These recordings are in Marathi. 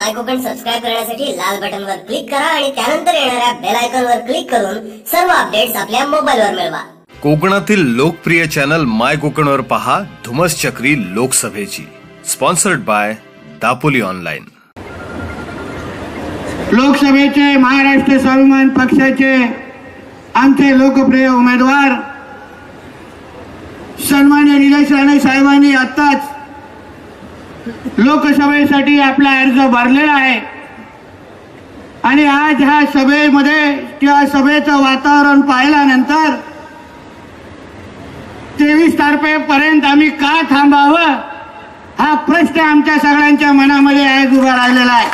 माय कोकण सबस्क्राइब करण्यासाठी लाल बटनवर क्लिक करा आणि त्यानंतर येणाऱ्या बेल आयकॉनवर क्लिक करून सर्व अपडेट्स आपल्या मोबाईलवर मिळवा। कोकणातील लोकप्रिय चॅनल माय कोकणवर पहा धुमस चक्री लोकसभेची, स्पॉन्सर्ड बाय दापोली ऑनलाइन। लोकसभेचे महाराष्ट्र स्वाभिमान पक्षाचे आमचे लोकप्रिय उमेदवार सन्माननीय निलेश राणे साहेबांनी आताच लोकसभेसाठी आपला अर्ज भरलेला आहे आणि आज ह्या सभेमध्ये किंवा सभेचं वातावरण पाहिल्यानंतर 23 तारखेपर्यंत आम्ही का थांबावं हा प्रश्न आमच्या सगळ्यांच्या मनामध्ये आज उभा राहिलेला आहे।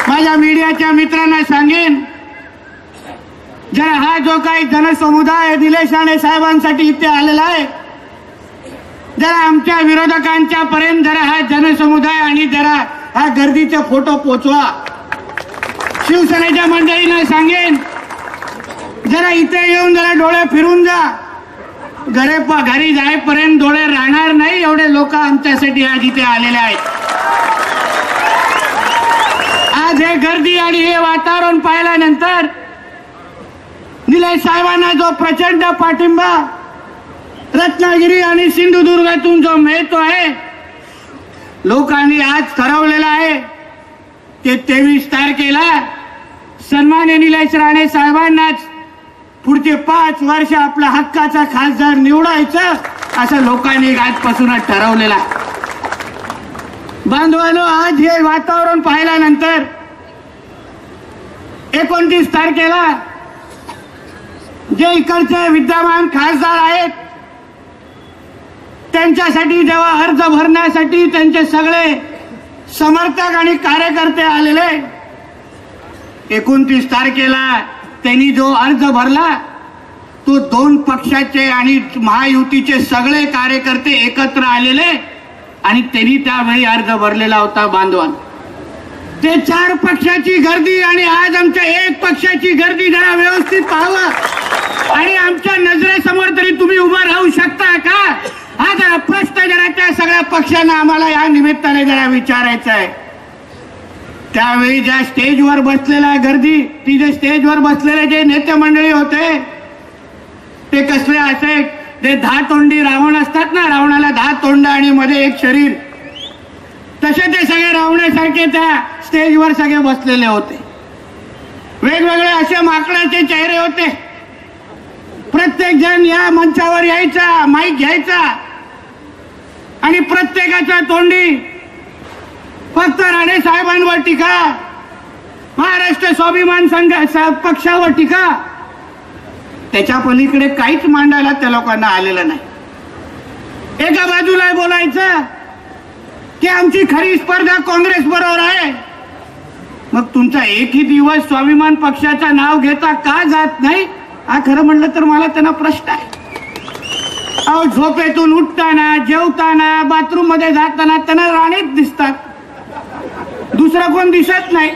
माझ्या मीडियाच्या मित्रांना सांगेन, जरा हा जो काही जनसमुदाय निलेश राणे साहेबांसाठी इथे आलेला आहे, जरा आमच्या विरोधकांच्या पर्यंत जरा हा जनसमुदाय आणि जरा हा गर्दीचे फोटो पोचवा। शिवसेनेच्या मंडळींना सांगेन, जरा इथे येऊन जरा डोळे फिरून जा, घरी जाईपर्यंत डोळे राहणार नाही एवढे लोक आमच्यासाठी आज इथे आलेले आहेत। आज हे गर्दी आणि हे वातावरण पाहिल्यानंतर निलेश साहेबांना जो प्रचंड पाठिंबा रत्नागिरी आणि सिंधुदुर्गातून जो मिळतो आहे, लोकांनी आज ठरवलेलं आहे की 23 तारखेला सन्माननीय निलेश राणे साहेबांनाच पुढचे 5 वर्ष आपला हक्काचा खासदार निवडायचं असं लोकांनी आजपासूनच ठरवलेलं आहे। बांधवांनो, आज हे वातावरण पाहिल्यानंतर 29 तारखेला जे इकडचे विद्यमान खासदार आहेत त्यांच्यासाठी जेव्हा अर्ज भरण्यासाठी त्यांचे सगळे समर्थक आणि कार्यकर्ते आलेले, 29 तारखेला त्यांनी जो अर्ज भरला तो 2 पक्षाचे आणि महायुतीचे सगळे कार्यकर्ते एकत्र आलेले आणि त्यांनी त्यावेळी अर्ज भरलेला होता। बांधवान, ते 4 पक्षाची गर्दी आणि आज आमच्या 1 पक्षाची गर्दी जरा व्यवस्थित पाहावं आणि आमच्या नजरेसमोर तरी तुम्ही उभं राहू शकता का हा जरा प्रश्न जरा त्या सगळ्या पक्षांना आम्हाला या निमित्ताने जरा विचारायचा आहे। त्यावेळी ज्या स्टेजवर बसलेला गर्दी, ती जे स्टेजवर बसलेले जे नेते मंडळी होते ते कसले असे, ते 10 तोंडी रावण असतात ना, रावणाला 10 तोंड आणि मध्ये 1 शरीर, तसे ते सगळे रावणासारखे त्या स्टेजवर सगळे बसलेले होते। वेगवेगळे असे माकडाचे चेहरे होते। प्रत्येक जण या मंचावर यायचा, माईक घ्यायचा आणि प्रत्येकाच्या तोंडी फक्त राणे साहेबांवर टीका, महाराष्ट्र स्वाभिमान संघ पक्षावर टीका, त्याच्या पलीकडे काहीच मांडायला त्या लोकांना आलेलं नाही। एका बाजूला बोलायचं की आमची खरी स्पर्धा काँग्रेस बरोबर आहे, मग तुमचा एकही दिवस स्वाभिमान पक्षाचं नाव घेता का जात नाही हा खरं म्हणलं तर मला त्यांना प्रश्न आहे। अहो, झोपेतून उठताना, जेवताना, बाथरूम मध्ये जाताना त्यांना राणेच दिसतात, दुसरं कोण दिसत नाही।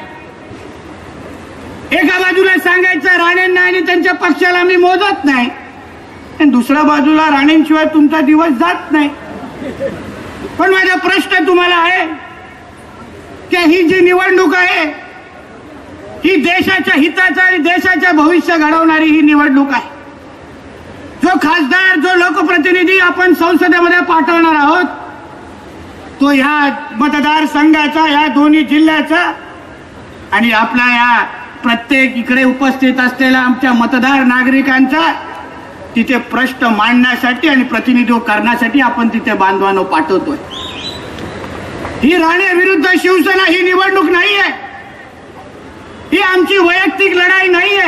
एका बाजूला सांगायचं राणेंना आणि त्यांच्या पक्षाला मी मोजत नाही, आणि दुसऱ्या बाजूला राणेंशिवाय तुमचा दिवस जात नाही। पण माझा प्रश्न तुम्हाला आहे की ही जी निवडणूक आहे ही देशाच्या हिताचा आणि देशाच्या भविष्य घडवणारी ही निवडणूक आहे। जो खासदार, जो लोकप्रतिनिधी आपण संसदेमध्ये पाठवणार आहोत तो ह्या मतदारसंघाचा, या दोन्ही जिल्ह्याचा आणि आपल्या या प्रत्येक इकडे उपस्थित असलेल्या आमच्या मतदार नागरिकांचा तिथे प्रश्न मांडण्यासाठी आणि प्रतिनिधित्व करण्यासाठी आपण तिथे बांधवांनो पाठवतोय। ही राणे विरुद्ध शिवसेना ही निवडणूक नाहीये, ही आमची वैयक्तिक लढाई नाहीये।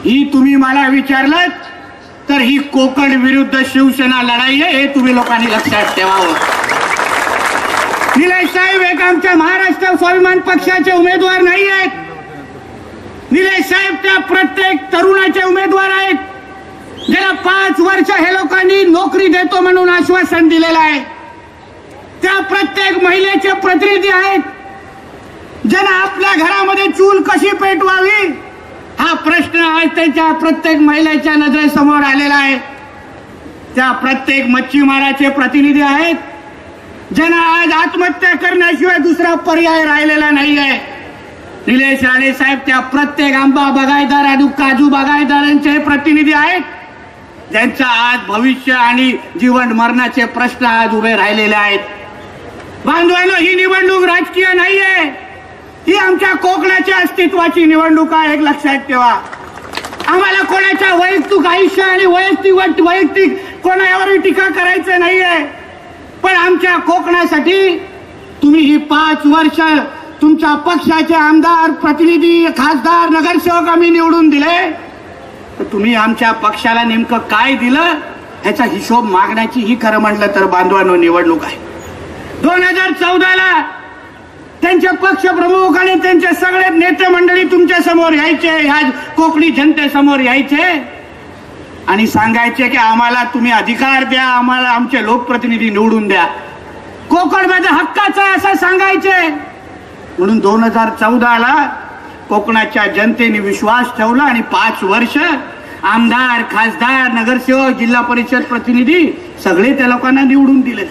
ही तुम्ही मला विचारलं तर ही कोकण विरुद्ध शिवसेना लढाई आहे, हे तुम्ही लोकांनी लक्षात ठेवावं। निलेश साहेब एक आमच्या महाराष्ट्र स्वाभिमान पक्षाचे उमेदवार नाही आहेत, निलेश साहेब त्या प्रत्येक तरुणाचे उमेदवार आहेत, ज्याला 5 वर्ष हे लोकांनी नोकरी देतो म्हणून आश्वासन दिलेलं आहे। त्या प्रत्येक महिलेचे प्रतिनिधी आहेत, ज्यांना आपल्या घरामध्ये चूल कशी पेटवावी हा प्रश्न आज त्यांच्या प्रत्येक महिलेच्या नजरेसमोर आलेला आहे। त्या प्रत्येक मच्छीमाराचे प्रतिनिधी आहेत, ज्यांना आज आत्महत्या करण्याशिवाय दुसरा पर्याय राहिलेला नाहीये. निलेश राणे साहेब त्या प्रत्येक आंबा बागायतदार आणि काजू बागायतदारांचे प्रतिनिधी आहेत, ज्यांचा आज भविष्य आणि जीवन मरणाचे प्रश्न आज उभे राहिलेले आहेत. बांधवांनो, ही निवडणूक राजकीय नाहीये, ही आमच्या कोकणाच्या अस्तित्वाची निवडणूक आहे. एक लक्षात ठेवा. आम्हाला कोणाच्या वैयक्तिक आयुष्य आणि वैयक्तिक कोणावरही टीका करायचं नाहीये, पण आमच्या कोकणासाठी तुम्ही ही 5 वर्ष तुमच्या पक्षाचे आमदार, प्रतिनिधी, खासदार, नगरसेवक आम्ही निवडून दिले, तर तुम्ही आमच्या पक्षाला नेमकं काय दिलं ह्याचा हिशोब मागण्याची ही खरं म्हटलं तर बांधवांनो निवडणूक आहे. 2014ला त्यांचे पक्ष प्रमुख आणि त्यांचे सगळे नेते मंडळी तुमच्या समोर यायचे, ह्या कोकणी जनतेसमोर यायचे आणि सांगायचे की आम्हाला तुम्ही अधिकार द्या, आम्हाला आमचे लोकप्रतिनिधी निवडून द्या, कोकणमध्ये हक्काचं असं सांगायचे. म्हणून 2014ला कोकणाच्या जनतेने विश्वास ठेवला आणि 5 वर्ष आमदार, खासदार, नगरसेवक, जिल्हा परिषद प्रतिनिधी सगळे त्या लोकांना निवडून दिले.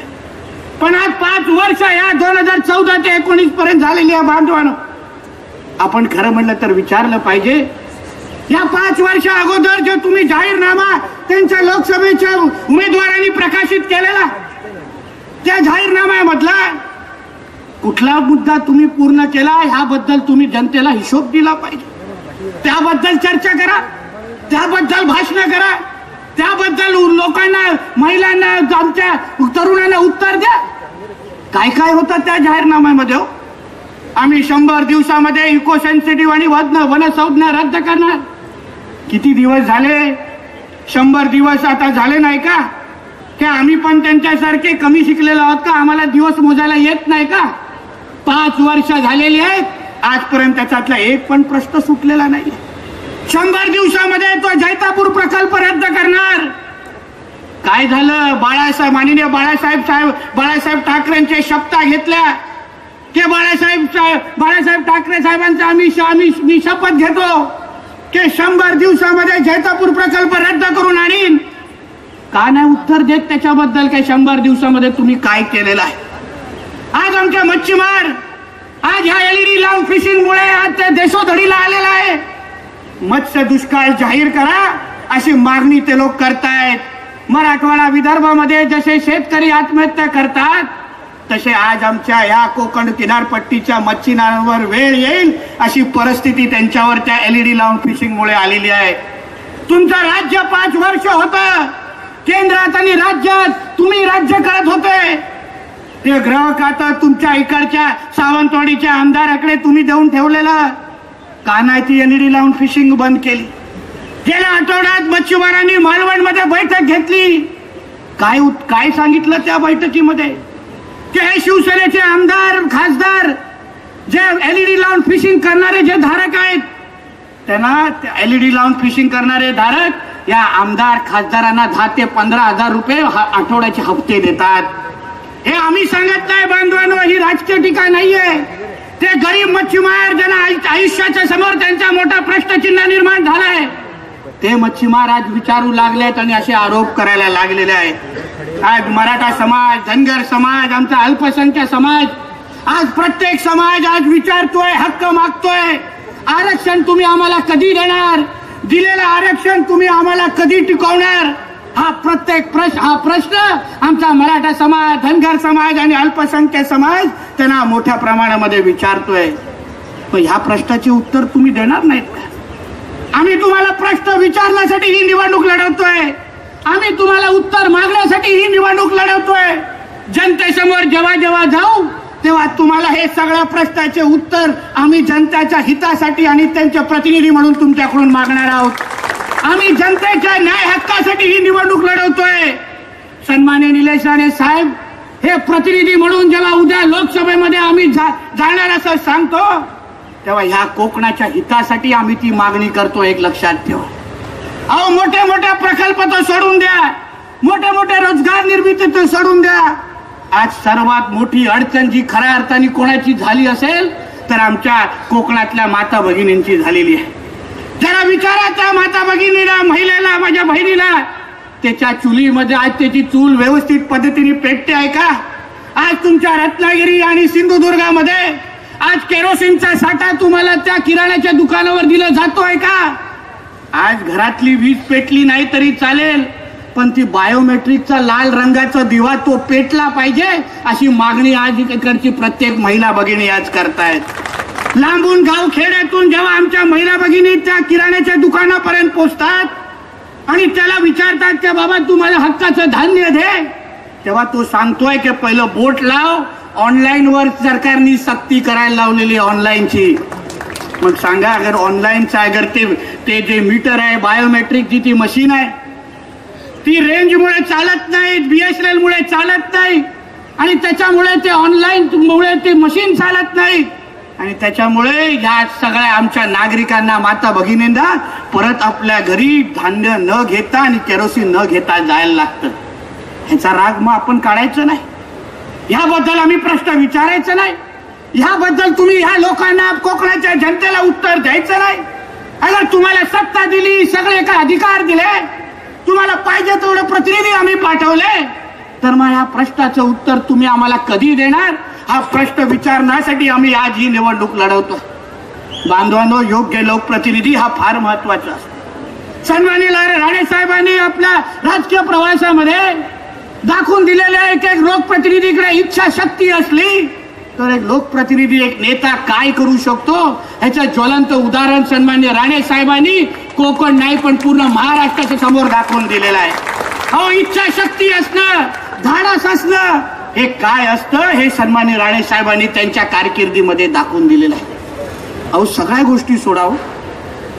पण आज 5 वर्ष या 2014 ते 19 पर्यंत झालेली आहे. बांधवांनो, आपण खरं म्हणलं तर विचारलं पाहिजे, या 5 वर्ष अगोदर जो तुम्ही जाहीरनामा त्यांच्या लोकसभेच्या उमेदवारांनी प्रकाशित केलेला, त्या जाहीरनाम्यामधला कुठला मुद्दा तुम्ही पूर्ण केला ह्याबद्दल तुम्ही जनतेला हिशोब दिला पाहिजे. त्याबद्दल चर्चा करा, त्याबद्दल भाषण करा, त्याबद्दल लोकांना, महिलांना, आमच्या तरुणांना उत्तर द्या. काय काय होतं त्या जाहीरनाम्यामध्ये? आम्ही 100 दिवसामध्ये इको सेन्सिटिव्ह आणि वन संज्ञा रद्द करणार. किती दिवस झाले? 100 दिवस आता झाले नाही का? की आम्ही पण त्यांच्यासारखे कमी शिकलेलो आहोत का? आम्हाला दिवस मोजायला येत नाही का? 5 वर्ष झालेली आहेत, आजपर्यंत त्याच्यातला एक पण प्रश्न सुटलेला नाही. 100 दिवसामध्ये तो जैतापूर प्रकल्प रद्द करणार. काय झालं? माननीय बाळासाहेब ठाकरेंच्या शपथा घेतल्या की बाळासाहेब ठाकरे साहेबांचा मी शपथ घेतो की 100 दिवसामध्ये जैतापूर प्रकल्प रद्द करून आणीन. का नाही उत्तर देत त्याच्याबद्दल? काय 100 दिवसामध्ये तुम्ही काय केलेलं आहे? आज आमच्या मच्छीमार आज ह्या एलईडी लावून फिशिंगमुळे आज त्या देशोधडीला आलेला आहे. मत्स्य दुष्काळ जाहीर करा अशी मागणी ते लोक करतायत. मराठवाडा, विदर्भामध्ये जसे शेतकरी आत्महत्या करतात, तसे आज आमच्या या कोकण किनारपट्टीच्या मच्छीमारांवर वेळ येईल अशी परिस्थिती त्यांच्यावर त्या एलईडी लावून फिशिंगमुळे आलेली आहे. तुमचं राज्य 5 वर्ष होतं केंद्रात आणि राज्यात तुम्ही राज्य करत होते. ते गृह खातं तुमच्या इकडच्या सावंतवाडीच्या आमदाराकडे तुम्ही देऊन ठेवलेलं. का नाही ती एलईडी लावून फिशिंग बंद केली? गेल्या आठवड्यात मच्छीमारांनी मालवणमध्ये बैठक घेतली. काय सांगितलं त्या बैठकीमध्ये? की हे शिवसेनेचे आमदार, खासदार जे एलईडी लावून फिशिंग करणारे जे धारक आहेत, त्यांना एलईडी लावून फिशिंग करणारे धारक या आमदार, खासदारांना 10 ते 15 हजार रुपये आठवड्याचे हप्ते देतात. हे आम्ही सांगत नाही बांधवांनो, ही राजकीय टीका नाहीये. ते गरीब मच्छीमार ज्यांना आयुष्याच्या समोर त्यांचा मोठा प्रश्नचिन्ह निर्माण झालाय, ते मच्छीमार आज विचारू लागलेत आणि असे आरोप करायला लागलेले आहेत. आज मराठा समाज, धनगर समाज, आमचा अल्पसंख्याक समाज, आज प्रत्येक समाज आज विचारतोय, हक्क मागतोय. आरक्षण तुम्ही आम्हाला कधी देणार? दिलेलं आरक्षण तुम्ही आम्हाला कधी टिकवणार? हा प्रश्न आमचा मराठा समाज, धनगर समाज आणि अल्पसंख्याक समाज त्यांना मोठ्या प्रमाणामध्ये विचारतोय. पण ह्या प्रश्नाचे उत्तर तुम्ही देणार नाहीत का? आम्ही तुम्हाला प्रश्न विचारण्यासाठी ही निवडणूक लढवतोय. आम्ही तुम्हाला उत्तर मागण्यासाठी ही निवडणूक लढवतोय. जनतेसमोर जेव्हा जेव्हा जाऊ तेव्हा तुम्हाला हे सगळ्या प्रश्नाचे उत्तर आम्ही जनतेच्या हितासाठी आणि त्यांचे प्रतिनिधी म्हणून तुमच्याकडून मागणार आहोत. आम्ही जनतेच्या न्याय हक्कासाठी ही निवडणूक लढवतोय. सन्माननीय निलेश राणे साहेब हे प्रतिनिधी म्हणून जेव्हा उद्या लोकसभेमध्ये आम्ही जाणार असं सांगतो, तेव्हा ह्या कोकणाच्या हितासाठी आम्ही ती मागणी करतो. एक लक्षात ठेवा. अहो, मोठे मोठे प्रकल्प तो सोडून द्या, मोठे मोठे रोजगार निर्मिती तो सोडून द्या. आज सर्वात मोठी अडचण जी खऱ्या अर्थाने कोणाची झाली असेल तर आमच्या कोकणातल्या माता भगिनींची झालेली आहे. जरा विचारा त्या माता भगिनीला, महिलेला, माझ्या बहिणीला, त्याच्या चुलीमध्ये आज त्याची चूल व्यवस्थित पद्धतीने पेटते आहे का? आज तुमच्या रत्नागिरी आणि सिंधुदुर्गामध्ये आज केरोसिनचा साठा तुम्हाला त्या किराण्याच्या दुकानावर दिला जातोय का? आज घरातली वीज पेटली नाही तरी चालेल, पण ती बायोमेट्रिकचा लाल रंगाचा दिवा तो पेटला पाहिजे अशी मागणी आज इकडची प्रत्येक महिला भगिनी आज करतायत. लांबून गाव खेड्यातून जेव्हा आमच्या महिला भगिनी त्या किराण्याच्या दुकानापर्यंत पोहोचतात आणि त्याला विचारतात की बाबा तू मला हक्काचं धान्य दे, तेव्हा तो सांगतोय की पहिलं बोट लाव, ऑनलाईन वर सरकारने सक्ती करायला लावलेली ऑनलाईनची. मग सांगा, अगर ऑनलाईनचा अगर ते जे मीटर आहे बायोमेट्रिक जी ती मशीन आहे ती रेंजमुळे चालत नाही, BSNL मुळे चालत नाही आणि त्याच्यामुळे ते ऑनलाईन मुळे ते मशीन चालत नाही आणि त्याच्यामुळे या सगळ्या आमच्या नागरिकांना माता भगिनींना परत आपल्या घरी धान्य न घेता आणि केरोसिन न घेता जायला लागतं. ह्याचा राग मग आपण काढायचं नाही, याबद्दल आम्ही प्रश्न विचारायचा नाही, याबद्दल तुम्ही ह्या लोकांना कोकणाच्या जनतेला उत्तर द्यायचं नाही. अगर तुम्हाला सत्ता दिली, सगळे काय अधिकार दिले, तुम्हाला पाहिजे तेवढे प्रतिनिधी आम्ही पाठवले, तर मग या प्रश्नाचं उत्तर तुम्ही आम्हाला कधी देणार? हा प्रश्न विचारण्यासाठी आम्ही आज ही निवडणूक लढवतो. बांधवांनो, योग्य लोकप्रतिनिधी हा फार महत्वाचा असतो. सन्माननीय राणे साहेबांनी आपल्या राजकीय प्रवासामध्ये दाखवून दिलेले आहे की एक लोकप्रतिनिधीकडे इच्छाशक्ती असली तर एक लोकप्रतिनिधी, एक नेता काय करू शकतो ह्याचं ज्वलंत उदाहरण सन्माननीय राणे साहेबांनी कोकण नाही पण पूर्ण महाराष्ट्राच्या समोर दाखवून दिलेलं आहे. अहो, इच्छाशक्ती असणं, धाडस असणं हे काय असतं हे सन्माननीय राणे साहेबांनी त्यांच्या कारकिर्दीमध्ये दाखवून दिलेलं आहे. अहो, सगळ्या गोष्टी सोडाव,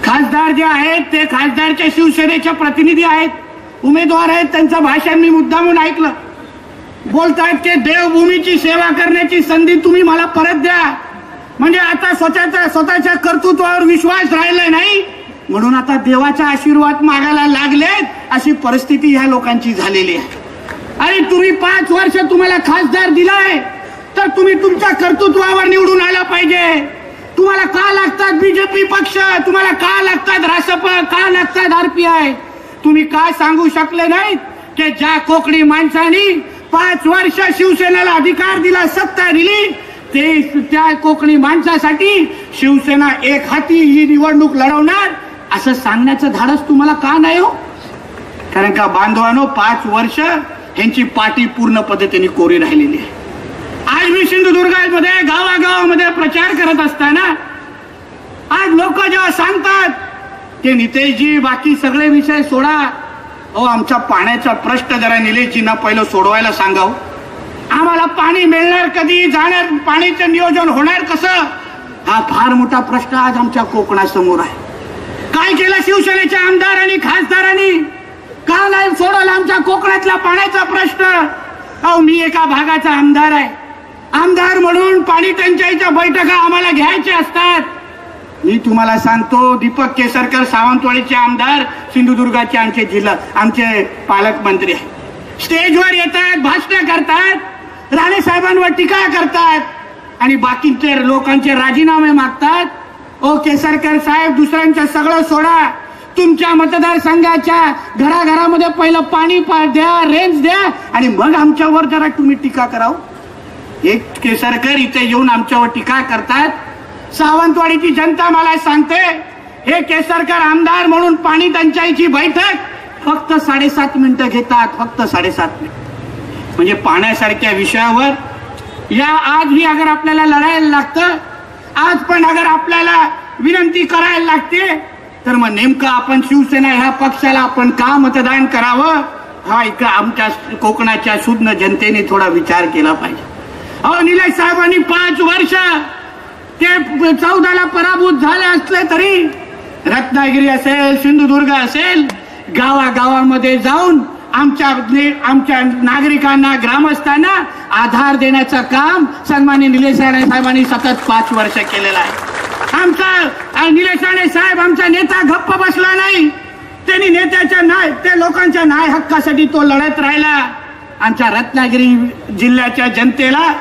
खासदार जे आहेत ते खासदारच्या शिवसेनेचे प्रतिनिधी आहेत, उमेदवार आहेत, त्यांचं भाषण मी मुद्दामून ऐकलं. बोलतायत की देवभूमीची सेवा करण्याची संधी तुम्ही मला परत द्या. म्हणजे आता स्वतःच्या कर्तृत्वावर विश्वास राहिला नाही म्हणून आता देवाचा आशीर्वाद मागायला लागलेत अशी परिस्थिती ह्या लोकांची झालेली आहे. आणि तुम्ही 5 वर्ष तुम्हाला खासदार दिलाय तर तुम्ही तुमच्या कर्तृत्वावर निवडून आला पाहिजे. तुम्हाला का लागतात बीजेपी पक्ष, तुम्हाला का लागतात रासप, का लागतात RPI? तुम्ही काय सांगू शकले नाहीत की ज्या कोकणी माणसांनी 5 वर्ष शिवसेनेला अधिकार दिला, सत्ता दिली, ते त्या कोकणी माणसासाठी शिवसेना एक हाती ही निवडणूक लढवणार असं सांगण्याचं धाडस तुम्हाला का नाही हो? कारण का बांधवानो, 5 वर्ष यांची पाठी पूर्ण पद्धतीने कोरी राहिलेली आहे. आज मी सिंधुदुर्गामध्ये गावागावामध्ये प्रचार करत असताना आज लोक जेव्हा सांगतात की नितेशजी बाकी सगळे विषय सोडा, अहो आमचा पाण्याचा प्रश्न जरा निलेशजींना पहिलं सोडवायला सांगाव. आम्हाला पाणी मिळणार कधी, जाणार पाणीचं नियोजन होणार कसं, हा फार मोठा प्रश्न आज आमच्या कोकणासमोर आहे. काय केलं शिवसेनेच्या आमदार आणि खासदारांनी? का नाही सोडवला आमच्या कोकणातला पाण्याचा प्रश्न? अहो, मी एका भागाचा आमदार आहे. आमदार म्हणून पाणी टंचाईच्या बैठका आम्हाला घ्यायच्या असतात. मी तुम्हाला सांगतो, दीपक केसरकर सावंतवाडीचे आमदार, सिंधुदुर्गाचे आमचे पालकमंत्री आहे. स्टेजवर येतात, भाषण करतात, राणे साहेबांवर टीका करतात आणि बाकीचे लोकांचे राजीनामे मागतात. ओ केसरकर साहेब, दुसऱ्यांचं सगळं सोडा, तुमच्या मतदारसंघाच्या घराघरामध्ये पहिलं पाणी द्या, रेंज द्या आणि मग आमच्यावर जरा तुम्ही टीका कराव. एक केसरकर इथे येऊन आमच्यावर टीका करतात. सावंतवाडीची जनता मला सांगते, हे केसरकर आमदार म्हणून पाणी टंचाईची बैठक फक्त 7.5 मिनिटं घेतात, फक्त 7.5 मिनिट. म्हणजे पाण्यासारख्या विषयावर या आजही अगर आपल्याला लढायला लागतं, आज पण अगर आपल्याला विनंती करायला लागते, तर मग नेमकं आपण शिवसेना ह्या पक्षाला आपण का मतदान करावं हा इकडं आमच्या कोकणाच्या शुद्ध जनतेने थोडा विचार केला पाहिजे. अहो, निलेश साहेबांनी 5 वर्ष ते 14ला पराभूत झाले असले तरी रत्नागिरी असेल, सिंधुदुर्ग असेल, गावागावामध्ये जाऊन आमच्या नागरिकांना, ग्रामस्थांना आधार देण्याचं काम सन्माननीय निलेश राणे साहेबांनी सतत 5 वर्ष केलेलं आहे. आमचा निलेश राणे साहेब आमचा नेता गप्प बसला नाही. त्यांनी ते लोकांच्या न्याय हक्कासाठी तो लढत राहिला. आमच्या रत्नागिरी जिल्ह्याच्या जनतेला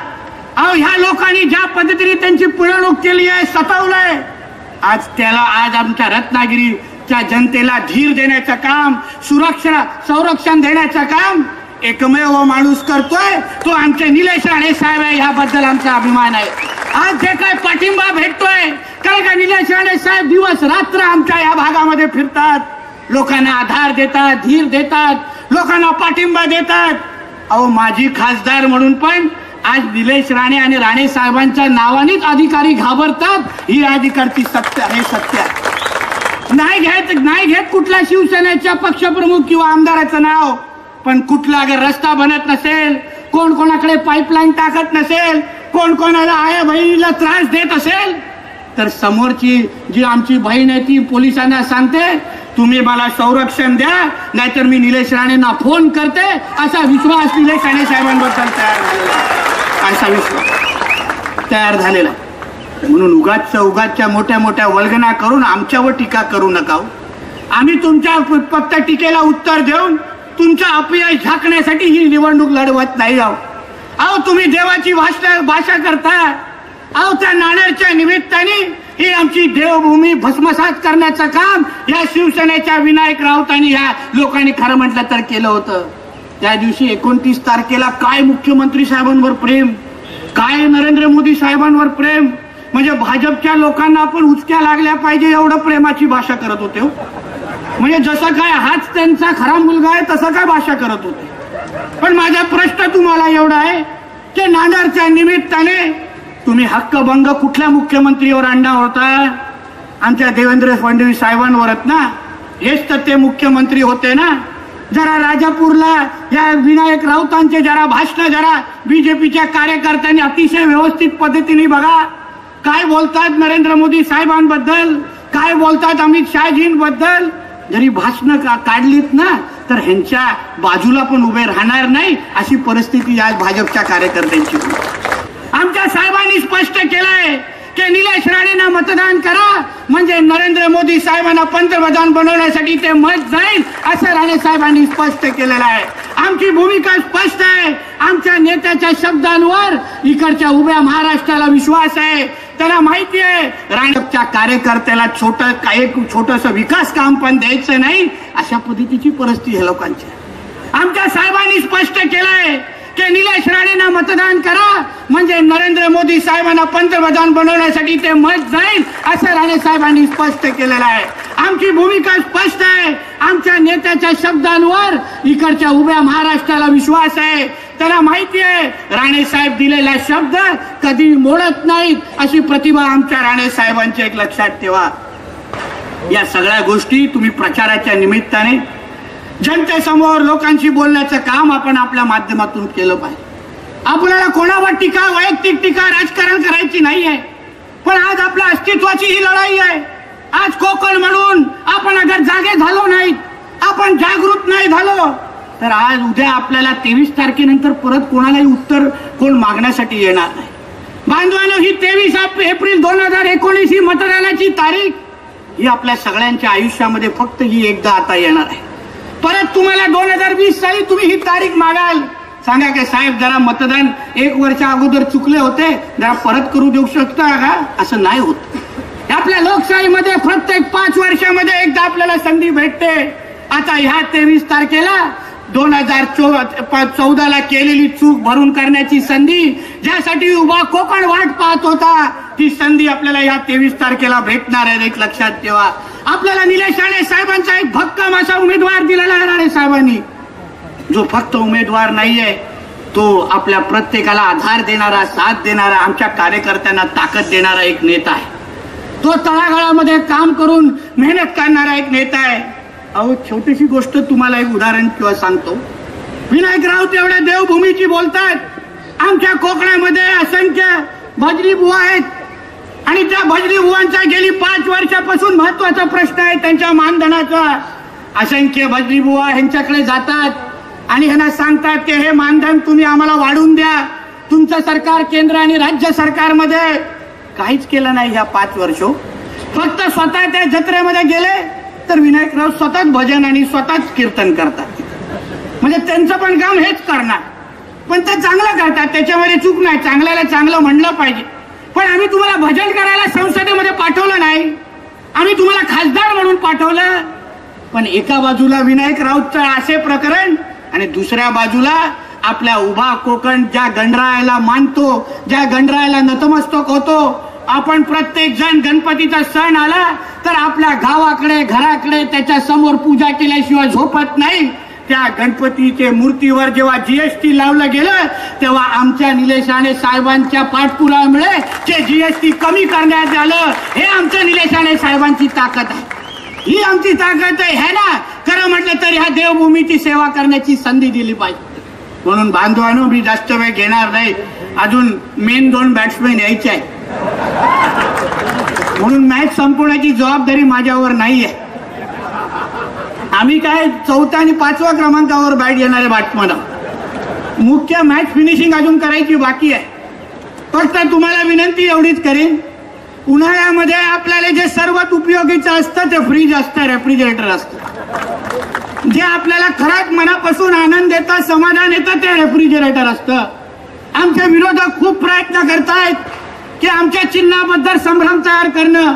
अहो ह्या लोकांनी ज्या पद्धतीने त्यांची पिळवणूक केली आहे, सतावलंय, आज आमच्या रत्नागिरीच्या जनतेला धीर देण्याचं काम, संरक्षण देण्याचं काम एकमेव माणूस करतोय तो आमचे निलेश राणे साहेब आहे, याबद्दल आमचा अभिमान आहे. आज जे काय पाठिंबा भेटतोय, कारण का निलेश राणे साहेब दिवस रात्र आमच्या या भागामध्ये फिरतात, लोकांना आधार देतात, धीर देतात, लोकांना पाठिंबा देतात. अहो माजी खासदार म्हणून पण आज निलेश राणे आणि राणे साहेबांच्या नावानेच अधिकारी घाबरतात. ही अधिकारची सत्य आहे, सत्य आहे. नाही घेत कुठल्या शिवसेनेच्या पक्षप्रमुख किंवा आमदाराचं नाव, पण कुठला अगर रस्ता बनत नसेल, कोण कोणाकडे पाईपलाईन टाकत नसेल, कोण कोणाला आया बहिणीला त्रास देत असेल, तर समोरची जी आमची बहीण आहे ती पोलिसांना सांगते तुम्ही मला संरक्षण द्या, नाहीतर मी निलेश राणेंना फोन करते. असा विश्वास निलेश राणे साहेबांबद्दल तयार झालेला, असा विश्वास तयार झालेला. म्हणून उगाचच्या मोठ्या वल्गना करून आमच्यावर टीका करू नका. आम्ही तुमच्या फक्त टीकेला उत्तर देऊन तुमचा अपयश झाकण्यासाठी ही निवडणूक लढवत नाही आहोत. अहो तुम्ही देवाची भाषा करता. अहो त्या नाणेरच्या निमित्ताने ही आमची देवभूमी भस्मसात करण्याचं काम या शिवसेनेच्या विनायक राऊतांनी या लोकांनी खरं म्हटलं तर केलं होतं. त्या दिवशी 29 तारखेला काय मुख्यमंत्री साहेबांवर प्रेम, काय नरेंद्र मोदी साहेबांवर प्रेम, म्हणजे भाजपच्या लोकांना आपण उचक्या लागल्या पाहिजे एवढं प्रेमाची भाषा करत होते. म्हणजे जसं काय हाच त्यांचा खरा मुलगा आहे तसं काय भाषा करत होते. पण माझा प्रश्न तुम्हाला एवढा आहे की नांदेडच्या निमित्ताने तुम्ही हक्कभंग कुठल्या मुख्यमंत्रीवर आणला होता? आमच्या देवेंद्र फडणवीस साहेबांवरच ना. हेच तर ते मुख्यमंत्री होते ना. जरा राजापूरला या विनायक राऊतांचे जरा भाषण जरा बीजेपीच्या कार्यकर्त्यांनी अतिशय व्यवस्थित पद्धतीने बघा. काय बोलतात नरेंद्र मोदी साहेबांबद्दल, काय बोलतात अमित शहाजींबद्दल. जरी भाषण काढलीत ना तर ह्यांच्या बाजूला पण उभे राहणार नाही अशी परिस्थिती आज भाजपच्या कार्यकर्त्यांची. आमच्या साहेबांनी स्पष्ट केलंय की निलेश राणेंना मतदान करा म्हणजे नरेंद्र मोदी साहेबांना पंतप्रधान बनवण्यासाठी ते मत जाईल असं राणे साहेबांनी स्पष्ट केलेलं आहे. आमची भूमिका स्पष्ट आहे. आमच्या नेत्याच्या शब्दांवर इकडच्या उभ्या महाराष्ट्राला विश्वास आहे. त्यांना माहिती आहे राणेच्या कार्यकर्त्याला एक छोटस विकास काम पण द्यायचं नाही अशा पद्धतीची परिस्थिती आहे लोकांची. आमच्या साहेबांनी स्पष्ट केलंय की निलेश राणेंना मतदान करा म्हणजे नरेंद्र मोदी साहेबांना पंतप्रधान बनवण्यासाठी ते मत जाईल असं राणे साहेबांनी स्पष्ट केलेलं आहे. आमची भूमिका स्पष्ट आहे. आमच्या नेत्याच्या शब्दांवर इकडच्या उभ्या महाराष्ट्राला विश्वास आहे. त्यांना माहिती आहे राणे साहेब दिलेला शब्द कधी मोडत नाहीत अशी प्रतिभा आमच्या राणे साहेबांची एक लक्षात ठेवा. या सगळ्या गोष्टी तुम्ही प्रचाराच्या निमित्ताने जनतेसमोर लोकांशी बोलण्याचं काम आपण आपल्या माध्यमातून केलं पाहिजे. आपल्याला कोणावर टीका, वैयक्तिक टीका, राजकारण करायची नाही आहे. पण आज आपल्या अस्तित्वाची ही लढाई आहे. आज कोकण म्हणून आपण अगर जागे झालो नाहीत, आपण जागृत नाही झालो तर आज उद्या आपल्याला 23 तारखेनंतर परत कोणालाही उत्तर कोण मागण्यासाठी येणार नाही. बांधवांनो, ही 23 एप्रिल 2019 ही मतदानाची तारीख ही आपल्या सगळ्यांच्या आयुष्यामध्ये फक्त ही एकदा आता येणार आहे. परत तुम्हाला 2020 साली तुम्ही ही तारीख मागाल, सांगा की साहेब जरा मतदान 1 वर्षा अगोदर चुकले होते, जरा परत करू देऊ शकता का? असं नाही होत. आपल्या लोकशाहीमध्ये प्रत्येक 5 वर्षामध्ये एकदा आपल्याला संधी भेटते. आता ह्या 23 तारखेला 2014ला केलेली चूक भरून करण्याची संधी, ज्यासाठी उभा कोकण वाट पाहत होता, ती संधी आपल्याला या 23 तारखेला भेटणार आहे. एक लक्षात ठेवा. आपल्याला निलेश राणे साहेबांचा एक भक्कम असा उमेदवार दिलेला आहे राणे साहेबांनी, जो फक्त उमेदवार नाहीये, तो आपल्या प्रत्येकाला आधार देणारा, साथ देणारा, आमच्या कार्यकर्त्यांना ताकद देणारा एक नेता आहे. तो तळागाळामध्ये काम करून मेहनत करणारा एक नेता आहे. अहो छोटीशी गोष्ट तुम्हाला एक उदाहरण किंवा सांगतो. विनायक राऊत एवढ्या देवभूमीची बोलतात. आमच्या कोकणामध्ये असंख्य भजनी बुवा आहेत आणि त्या भजनी बुवांचा गेली 5 वर्षापासून महत्वाचा प्रश्न आहे त्यांच्या मानधनाचा. असंख्य भजनी बुवा ह्यांच्याकडे जातात आणि ह्यांना सांगतात की हे मानधन तुम्ही आम्हाला वाढवून द्या. तुमचं सरकार केंद्र आणि राज्य सरकारमध्ये काहीच केलं नाही ह्या 5 वर्ष. फक्त स्वतः त्या जत्रेमध्ये गेले तर विनायक राऊत स्वतःच भजन आणि स्वतःच कीर्तन करतात. म्हणजे त्यांचं पण काम हेच करणार, पण ते चांगलं करतात, त्याच्यामध्ये चूक नाही. चांगल्याला चांगलं म्हणलं पाहिजे. पण आम्ही तुम्हाला भजन करायला संसदेमध्ये पाठवलं नाही, आम्ही तुम्हाला खासदार म्हणून पाठवलं. पण एका बाजूला विनायक राऊतचं असे प्रकरण आणि दुसऱ्या बाजूला आपल्या उभा कोकण ज्या गणरायाला मानतो, ज्या गणरायाला नतमस्तक होतो. आपण प्रत्येक जण गणपतीचा सण आला तर आपल्या गावाकडे घराकडे त्याच्या समोर पूजा केल्याशिवाय झोपत नाही. त्या गणपतीचे मूर्तीवर जेव्हा जीएसटी लावलं गेलं तेव्हा आमच्या निलेश राणे साहेबांच्या पाठपुराव्यामुळे जे जीएसटी कमी करण्यात आलं, हे आमच्या निलेश राणे साहेबांची ताकद आहे. ही आमची ताकद आहे ना. खरं म्हटलं तर ह्या देवभूमीची सेवा करण्याची संधी दिली पाहिजे. म्हणून बांधवांनो, मी जास्त वेळ घेणार नाही. अजून मेन 2 बॅट्समॅन यायचे आहेत. म्हणून मॅच संपवण्याची जबाबदारी माझ्यावर नाहीये. आम्ही काय 4था आणि 5व्या क्रमांकावर बॅट घेणारे बॅट्समन आहोत. मुख्य मॅच फिनिशिंग अजून करायची बाकी आहे. फक्त तुम्हाला विनंती एवढीच करेन, उन्हाळ्यामध्ये आपल्याला जे सर्वात उपयोगीचं असतं ते फ्रीज असतं, रेफ्रिजरेटर असतं. जे आपल्याला खराच मनापासून आनंद देतं, समाधान येतं, ते रेफ्रिजरेटर असतं. आमचे विरोधक खूप प्रयत्न करतायत की आमच्या चिन्हाबद्दल संभ्रम तयार करणं,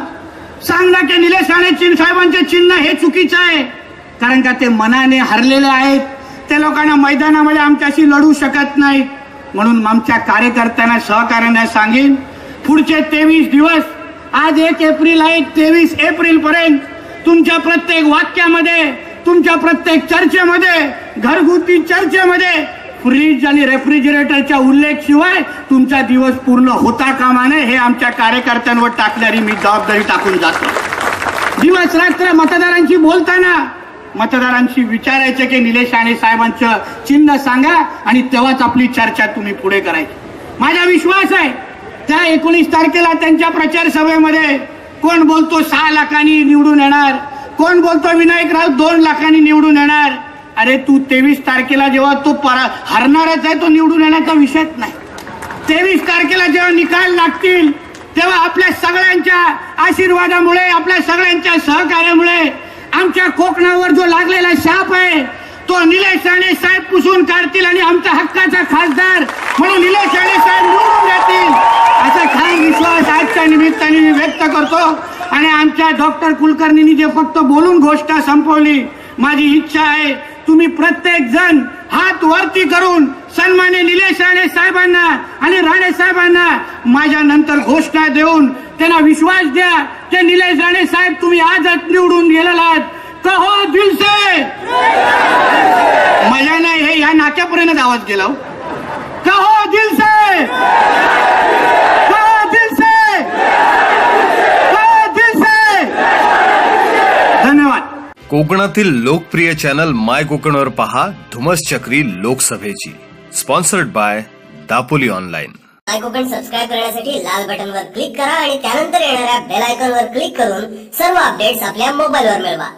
सांगणं की निलेश राणे साहेबांचे चिन्ह हे चुकीचं आहे, कारण का ते मनाने हरलेले आहेत. ते लोकांना मैदानामध्ये आमच्याशी लढू शकत नाहीत. म्हणून आमच्या कार्यकर्त्यांना, सहकार्यांना सांगेन, पुढचे 23 दिवस, आज 1 एप्रिल आहे, 23 एप्रिल पर्यंत तुमच्या प्रत्येक वाक्यामध्ये, तुमच्या प्रत्येक चर्चेमध्ये, घरगुती चर्चेमध्ये फ्रीज आणि रेफ्रिजरेटरच्या उल्लेख शिवाय तुमचा दिवस पूर्ण होता कामा नये. हे आमच्या कार्यकर्त्यांवर टाकणारी मी जबाबदारी टाकून जातो. दिवस रात्र मतदारांशी बोलताना मतदारांशी विचारायचं की निलेश राणे साहेबांचं चिन्ह सांगा आणि तेव्हाच आपली चर्चा तुम्ही पुढे करायची. माझा विश्वास आहे त्या 19 तारखेला त्यांच्या प्रचार सभेमध्ये कोण बोलतो 6 लाखांनी निवडून येणार, कोण बोलतो विनायकराव 2 लाखांनी निवडून येणार. अरे तू 23 तारखेला जेव्हा तो हरणारच आहे, तो निवडून येण्याचा विषयच नाही. 23 तारखेला जेव्हा निकाल लागतील तेव्हा आपल्या सगळ्यांच्या आशीर्वादामुळे, आपल्या सगळ्यांच्या सहकार्यामुळे आमच्या कोकणावर जो लागलेला शाप आहे तो निलेश राणे साहेब पुसून काढतील आणि आमचा हक्काचा खासदार म्हणून निलेश राणे साहेब निवडून येतील असा ठाम विश्वास आजच्या निमित्ताने मी व्यक्त करतो. आणि आमच्या डॉक्टर कुलकर्णींनी जे फक्त बोलून गोष्ट संपवली, माझी इच्छा आहे तुम्ही प्रत्येक जण हात वरती करून सन्मान्य निलेश राणे साहेबांना आणि राणे साहेबांना माझ्या नंतर घोषणा देऊन त्यांना विश्वास द्या की निलेश राणे साहेब तुम्ही आजच निवडून गेलेला आहात. कहो दिल से, मजा नाही, हे या नाक्यापर्यंत आवाज गेला. कहो दिल से, कहो दिल से, कहो दिल से. धन्यवाद. कोकणातील लोकप्रिय चॅनल माय कोकणवर पहा धुमस चक्री लोकसभेची. Sponsored by Dapoli online. My Konkan subscribe करण्यासाठी लाल बटनवर क्लिक करा आणि त्यानंतर येणाऱ्या बेल आयकॉनवर क्लिक करून सर्व अपडेट्स आपल्या मोबाईलवर मिळवा.